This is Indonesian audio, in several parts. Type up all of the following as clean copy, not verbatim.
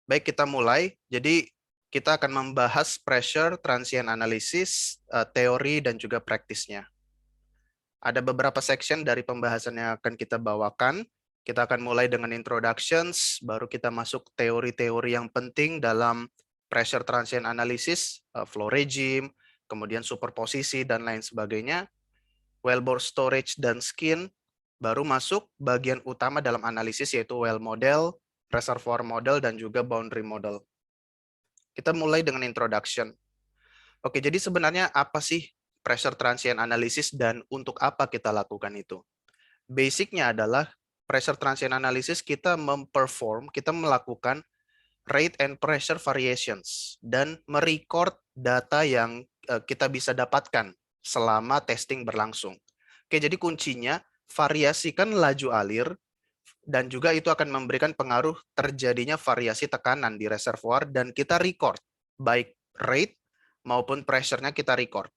Baik, kita mulai. Jadi kita akan membahas pressure transient analysis, teori dan juga praktisnya. Ada beberapa section dari pembahasan yang akan kita bawakan. Kita akan mulai dengan introductions, baru kita masuk teori-teori yang penting dalam pressure transient analysis, flow regime, kemudian superposisi dan lain sebagainya. Wellbore storage dan skin, baru masuk bagian utama dalam analisis yaitu well model, reservoir model, dan juga boundary model. Kita mulai dengan introduction. Oke, jadi sebenarnya apa sih pressure transient analysis dan untuk apa kita lakukan itu? Basicnya adalah pressure transient analysis kita kita melakukan rate and pressure variations dan merecord data yang kita bisa dapatkan selama testing berlangsung. Oke, jadi kuncinya variasikan laju alir dan juga itu akan memberikan pengaruh terjadinya variasi tekanan di reservoir dan kita record baik rate maupun pressure-nya kita record.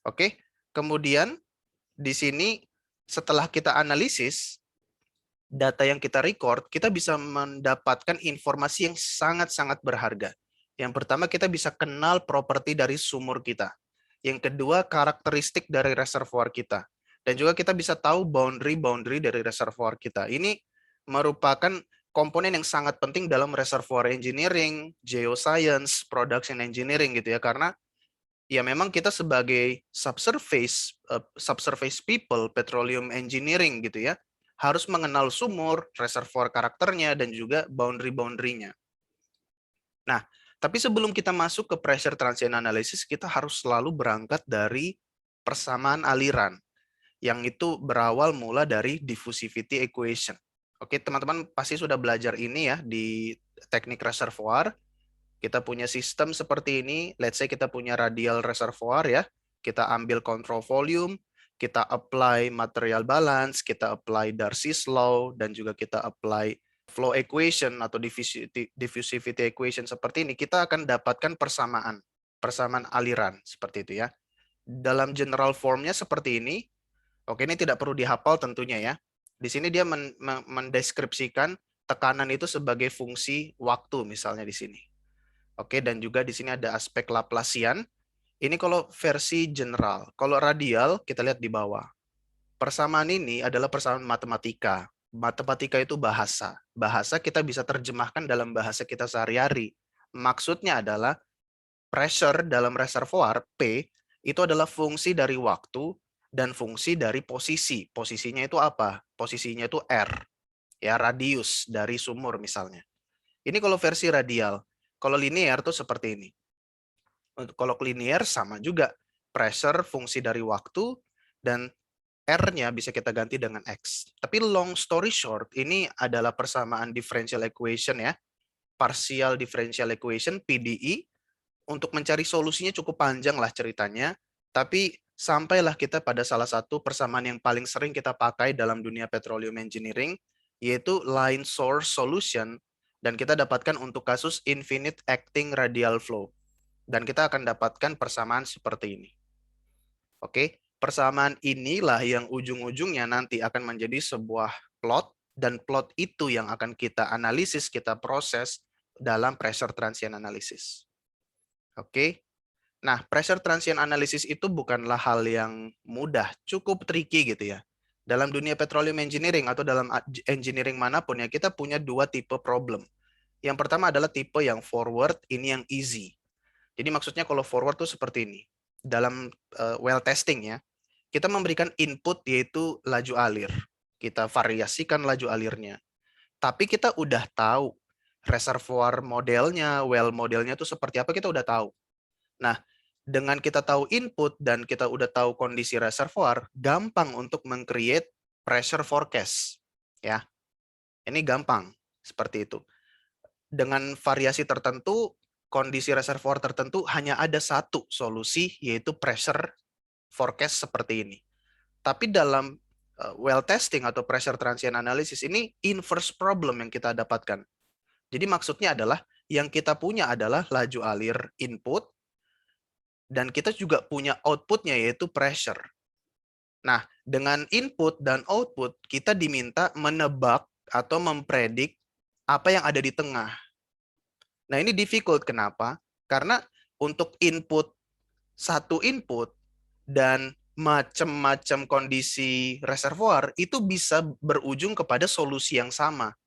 Oke, kemudian di sini setelah kita analisis data yang kita record, kita bisa mendapatkan informasi yang sangat-sangat berharga. Yang pertama, kita bisa kenal properti dari sumur kita. Yang kedua, karakteristik dari reservoir kita. Dan juga kita bisa tahu boundary dari reservoir kita. Ini merupakan komponen yang sangat penting dalam reservoir engineering, geoscience, production engineering gitu ya. Karena ya memang kita sebagai subsurface people, petroleum engineering gitu ya, harus mengenal sumur, reservoir karakternya, dan juga boundary-nya. Nah, tapi sebelum kita masuk ke pressure transient analysis, kita harus selalu berangkat dari persamaan aliran, yang itu berawal mula dari diffusivity equation. Oke, teman-teman pasti sudah belajar ini ya di teknik reservoir. Kita punya sistem seperti ini, let's say kita punya radial reservoir ya, kita ambil control volume, kita apply material balance, kita apply Darcy's law, dan juga kita apply flow equation atau diffusivity equation seperti ini, kita akan dapatkan persamaan aliran seperti itu ya. Dalam general formnya seperti ini. Oke, ini tidak perlu dihafal tentunya ya. Di sini dia mendeskripsikan tekanan itu sebagai fungsi waktu misalnya di sini. Oke, dan juga di sini ada aspek Laplacian. Ini kalau versi general. Kalau radial, kita lihat di bawah. Persamaan ini adalah persamaan matematika. Matematika itu bahasa. Bahasa kita bisa terjemahkan dalam bahasa kita sehari-hari. Maksudnya adalah pressure dalam reservoir, P, itu adalah fungsi dari waktu dan fungsi dari posisi. Posisinya itu apa? Posisinya itu R. Ya, radius dari sumur misalnya. Ini kalau versi radial. Kalau linear tuh seperti ini. Kalau linear sama juga. Pressure fungsi dari waktu dan R-nya bisa kita ganti dengan X. Tapi long story short, ini adalah persamaan differential equation ya. Partial differential equation, PDE. Untuk mencari solusinya cukup panjang lah ceritanya. Tapi sampailah kita pada salah satu persamaan yang paling sering kita pakai dalam dunia petroleum engineering, yaitu line source solution. Dan kita dapatkan untuk kasus infinite acting radial flow. Dan kita akan dapatkan persamaan seperti ini. Oke, persamaan inilah yang ujung-ujungnya nanti akan menjadi sebuah plot, dan plot itu yang akan kita analisis, kita proses dalam pressure transient analysis. Oke, nah pressure transient analysis itu bukanlah hal yang mudah, cukup tricky gitu ya. Dalam dunia petroleum engineering atau dalam engineering manapun ya, kita punya dua tipe problem. Yang pertama adalah tipe yang forward, ini yang easy. Jadi maksudnya kalau forward tuh seperti ini. Dalam well testing ya, kita memberikan input yaitu laju alir. Kita variasikan laju alirnya. Tapi kita udah tahu reservoir modelnya, well modelnya itu seperti apa, kita udah tahu. Nah, dengan kita tahu input dan kita udah tahu kondisi reservoir, gampang untuk meng-create pressure forecast. Ya, ini gampang seperti itu. Dengan variasi tertentu, kondisi reservoir tertentu, hanya ada satu solusi, yaitu pressure forecast seperti ini. Tapi dalam well testing atau pressure transient analysis ini inverse problem yang kita dapatkan. Jadi maksudnya adalah yang kita punya adalah laju alir input dan kita juga punya outputnya yaitu pressure. Nah, dengan input dan output kita diminta menebak atau mempredik apa yang ada di tengah. Nah, ini difficult. Kenapa? Karena untuk satu input dan macam-macam kondisi reservoir itu bisa berujung kepada solusi yang sama.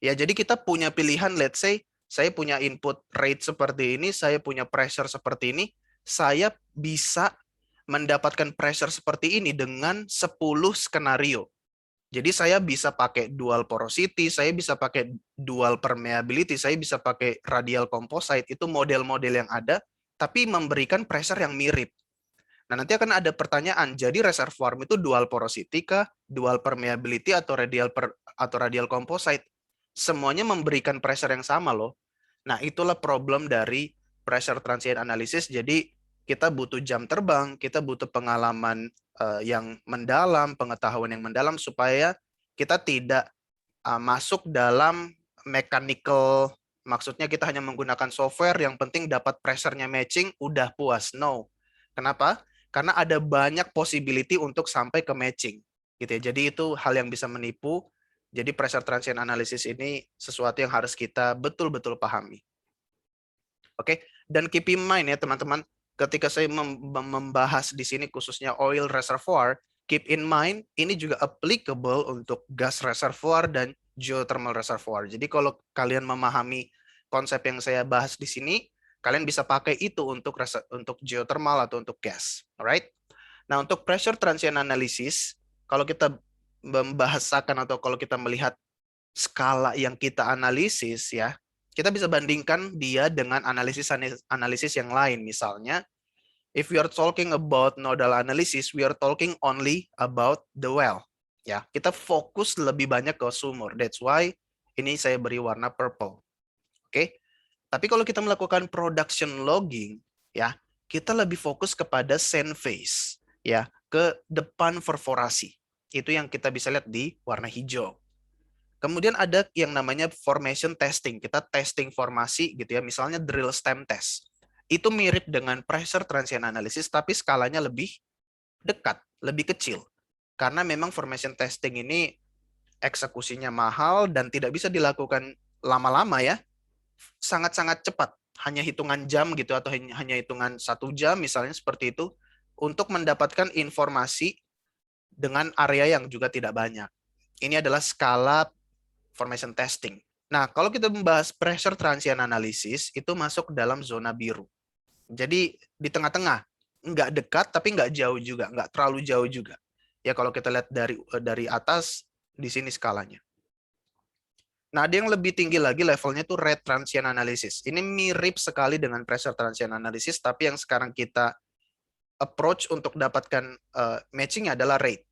Ya, jadi kita punya pilihan, let's say saya punya input rate seperti ini, saya punya pressure seperti ini, saya bisa mendapatkan pressure seperti ini dengan 10 skenario. Jadi saya bisa pakai dual porosity, saya bisa pakai dual permeability, saya bisa pakai radial composite, itu model-model yang ada, tapi memberikan pressure yang mirip. Nah, nanti akan ada pertanyaan, jadi reservoir itu dual porosity kah, dual permeability atau radial composite? Semuanya memberikan pressure yang sama loh. Nah, itulah problem dari pressure transient analysis. Jadi kita butuh jam terbang, kita butuh pengalaman yang mendalam, pengetahuan yang mendalam supaya kita tidak masuk dalam mechanical, maksudnya kita hanya menggunakan software, yang penting dapat pressure-nya matching, udah puas. No. Kenapa? Karena ada banyak possibility untuk sampai ke matching. Gitu ya. Jadi itu hal yang bisa menipu. Jadi pressure transient analysis ini sesuatu yang harus kita betul-betul pahami. Oke, dan keep in mind ya teman-teman, ketika saya membahas di sini khususnya oil reservoir, keep in mind ini juga applicable untuk gas reservoir dan geothermal reservoir. Jadi kalau kalian memahami konsep yang saya bahas di sini, kalian bisa pakai itu untuk geothermal atau untuk gas. Alright? Nah, untuk pressure transient analysis, kalau kita membahasakan atau kalau kita melihat skala yang kita analisis ya, kita bisa bandingkan dia dengan analisis yang lain. Misalnya, if we are talking about nodal analysis, we are talking only about the well. Ya, kita fokus lebih banyak ke sumur. That's why ini saya beri warna purple. Oke. Tapi kalau kita melakukan production logging, ya, kita lebih fokus kepada sand phase, ya, ke depan perforasi. Itu yang kita bisa lihat di warna hijau. Kemudian ada yang namanya formation testing. Kita testing formasi gitu ya, misalnya drill stem test. Itu mirip dengan pressure transient analysis, tapi skalanya lebih dekat, lebih kecil. Karena memang formation testing ini eksekusinya mahal dan tidak bisa dilakukan lama-lama ya. Sangat-sangat cepat. Hanya hitungan jam gitu, atau hanya hitungan 1 jam misalnya seperti itu, untuk mendapatkan informasi dengan area yang juga tidak banyak. Ini adalah skala formation testing. Nah, kalau kita membahas pressure transient analysis, itu masuk dalam zona biru. Jadi di tengah-tengah, nggak dekat tapi nggak jauh juga, nggak terlalu jauh juga. Ya kalau kita lihat dari atas, di sini skalanya. Nah, ada yang lebih tinggi lagi levelnya tuh rate transient analysis. Ini mirip sekali dengan pressure transient analysis, tapi yang sekarang kita approach untuk dapatkan matching adalah rate.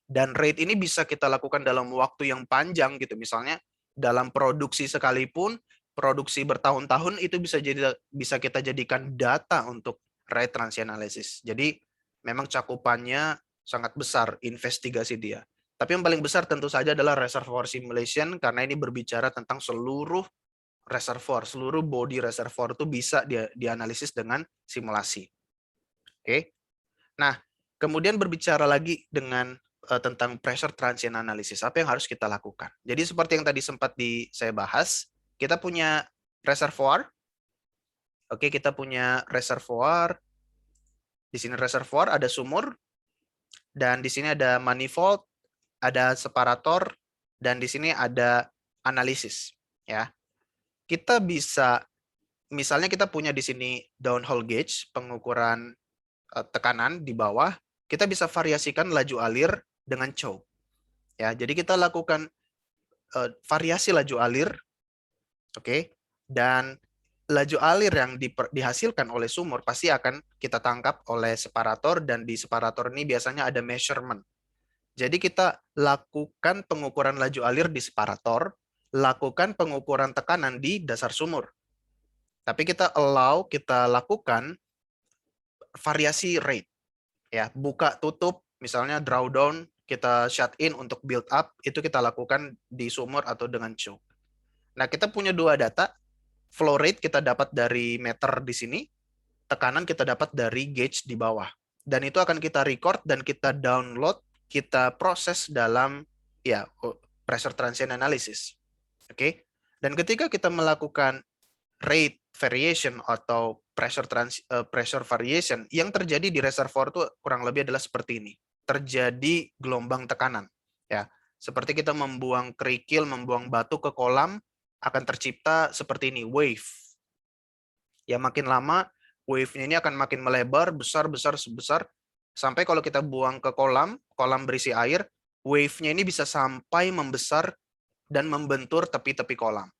Dan rate ini bisa kita lakukan dalam waktu yang panjang gitu. Misalnya dalam produksi sekalipun, produksi bertahun-tahun itu bisa kita jadikan data untuk rate transient analysis. Jadi memang cakupannya sangat besar investigasi dia. Tapi yang paling besar tentu saja adalah reservoir simulation, karena ini berbicara tentang seluruh reservoir, seluruh body reservoir itu bisa dianalisis dengan simulasi. Oke. Nah, kemudian berbicara lagi tentang pressure transient analysis, apa yang harus kita lakukan? Jadi seperti yang tadi sempat saya bahas, kita punya reservoir. Oke, kita punya reservoir. Di sini reservoir ada sumur, dan di sini ada manifold, ada separator, dan di sini ada analisis. Ya, kita bisa, misalnya kita punya di sini downhole gauge, pengukuran tekanan di bawah, kita bisa variasikan laju alir dengan choke. Ya, jadi kita lakukan variasi laju alir, oke, dan laju alir yang dihasilkan oleh sumur pasti akan kita tangkap oleh separator, dan di separator ini biasanya ada measurement. Jadi kita lakukan pengukuran laju alir di separator, lakukan pengukuran tekanan di dasar sumur. Tapi kita lakukan variasi rate. Ya, buka tutup, misalnya drawdown, kita shut in untuk build up, itu kita lakukan di sumur atau dengan choke. Nah, kita punya dua data. Flow rate kita dapat dari meter di sini, tekanan kita dapat dari gauge di bawah. Dan itu akan kita record dan kita download, kita proses dalam pressure transient analysis. Oke. Dan ketika kita melakukan rate variation atau pressure variation, yang terjadi di reservoir itu kurang lebih adalah seperti ini. Terjadi gelombang tekanan. Ya, seperti kita membuang kerikil, membuang batu ke kolam, akan tercipta seperti ini, wave. Ya, makin lama wave-nya ini akan makin melebar, besar, sampai kalau kita buang ke kolam berisi air, wave-nya ini bisa sampai membesar dan membentur tepi-tepi kolam.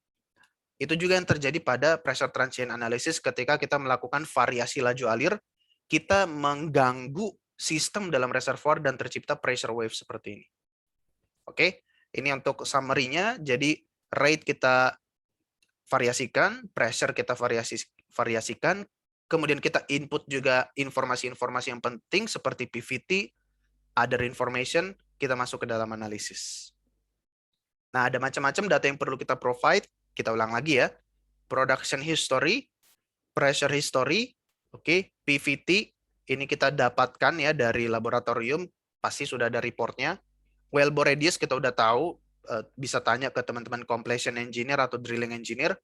Itu juga yang terjadi pada pressure transient analysis ketika kita melakukan variasi laju alir, kita mengganggu sistem dalam reservoir dan tercipta pressure wave seperti ini. Oke, ini untuk summary-nya. Jadi rate kita variasikan, pressure kita variasikan, kemudian kita input juga informasi-informasi yang penting seperti PVT, other information, kita masuk ke dalam analisis. Nah, ada macam-macam data yang perlu kita provide. Kita ulang lagi ya. Production history, pressure history, oke, PVT, ini kita dapatkan ya dari laboratorium, pasti sudah ada reportnya. Wellbore radius kita udah tahu, bisa tanya ke teman-teman completion engineer atau drilling engineer.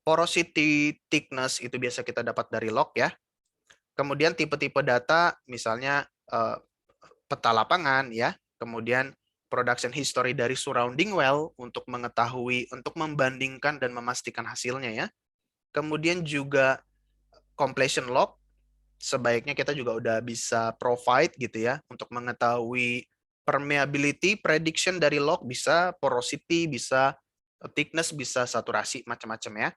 Porosity thickness itu biasa kita dapat dari log ya. Kemudian tipe-tipe data, misalnya peta lapangan ya, kemudian production history dari surrounding well untuk mengetahui, untuk membandingkan dan memastikan hasilnya ya. Kemudian juga completion log, sebaiknya kita juga udah bisa provide gitu ya, untuk mengetahui permeability prediction dari log, bisa porosity, bisa thickness, bisa saturasi, macam-macam ya.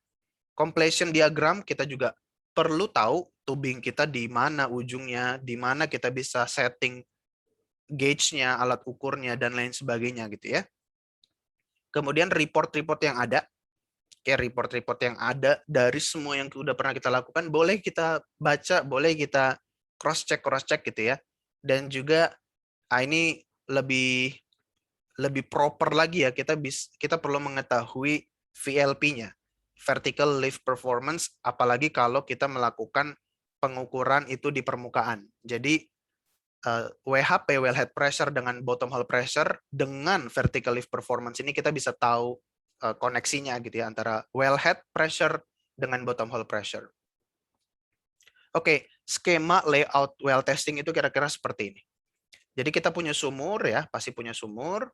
Completion diagram kita juga perlu tahu tubing kita di mana ujungnya, di mana kita bisa setting gauge-nya, alat ukurnya, dan lain sebagainya gitu ya. Kemudian report-report yang ada, report-report yang ada dari semua yang sudah pernah kita lakukan, boleh kita baca, boleh kita cross-check gitu ya. Dan juga, ini lebih proper lagi ya, kita perlu mengetahui VLP-nya, vertical lift performance, apalagi kalau kita melakukan pengukuran itu di permukaan. Jadi WHP, wellhead pressure dengan bottom hole pressure dengan vertical lift performance ini kita bisa tahu koneksinya gitu ya antara wellhead pressure dengan bottom hole pressure. Oke, skema layout well testing itu kira-kira seperti ini. Jadi kita punya sumur ya, pasti punya sumur.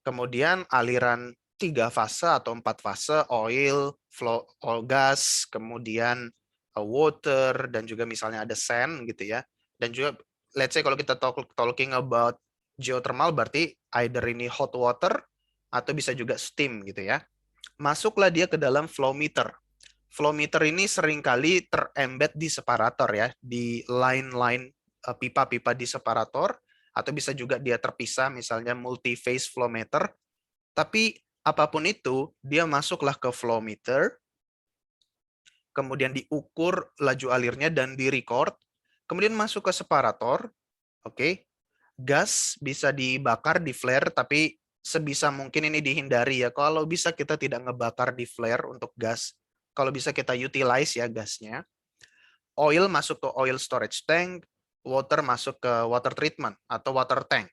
Kemudian aliran 3 fase atau 4 fase, oil, flow, gas, kemudian water, dan juga misalnya ada sand gitu ya. Dan juga let's say kalau kita talking about geothermal berarti either ini hot water atau bisa juga steam gitu ya. Masuklah dia ke dalam flow meter. Flow meter ini seringkali terembed di separator ya, di line-line pipa-pipa di separator, atau bisa juga dia terpisah misalnya multi-phase flow meter. Tapi apapun itu, dia masuklah ke flow meter, kemudian diukur laju alirnya dan di-record, kemudian masuk ke separator, oke. Gas bisa dibakar di flare, tapi sebisa mungkin ini dihindari ya. Kalau bisa kita tidak ngebakar di flare untuk gas. Kalau bisa kita utilize ya gasnya. Oil masuk ke oil storage tank, water masuk ke water treatment atau water tank.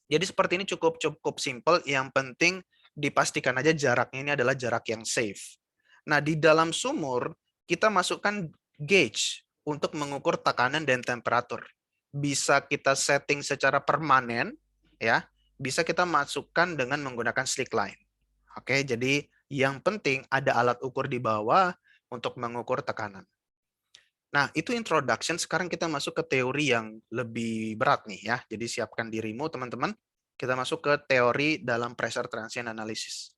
Jadi seperti ini cukup simple, yang penting dipastikan aja jaraknya ini adalah jarak yang safe. Nah, di dalam sumur kita masukkan gauge untuk mengukur tekanan dan temperatur. Bisa kita setting secara permanen ya, bisa kita masukkan dengan menggunakan slick line. Oke, jadi yang penting ada alat ukur di bawah untuk mengukur tekanan. Nah, itu introduction. Sekarang kita masuk ke teori yang lebih berat nih ya. Jadi siapkan dirimu teman-teman. Kita masuk ke teori dalam pressure transient analysis.